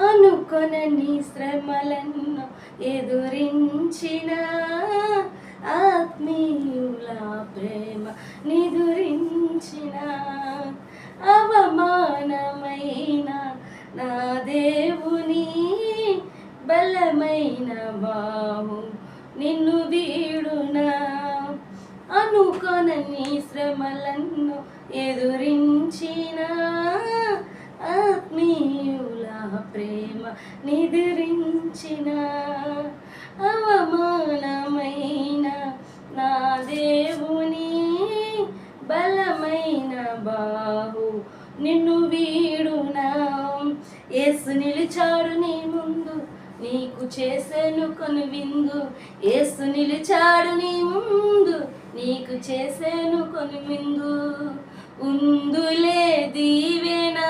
అనుకొనని శ్రమలను ఎదురించిన ఆత్మీయుల ప్రేమ నిదురించిన అవమానమైన నా దేవుని బలమైన బాహు నిన్ను వీడునా. అనుకొనని శ్రమలను ఎదురించిన ఆత్మీయుల ప్రేమ నిద్రించిన అవమానమైన నా దేవుని బలమైన బాహు నిన్ను వీడునా. యేసు నిలిచాడు నీ ముందు, నీకు చేసేను కొను విందు. యేసు నిలిచాడు నీ ముందు, నీకు చేసేను కొను విందు. ఉందులే దీవెనా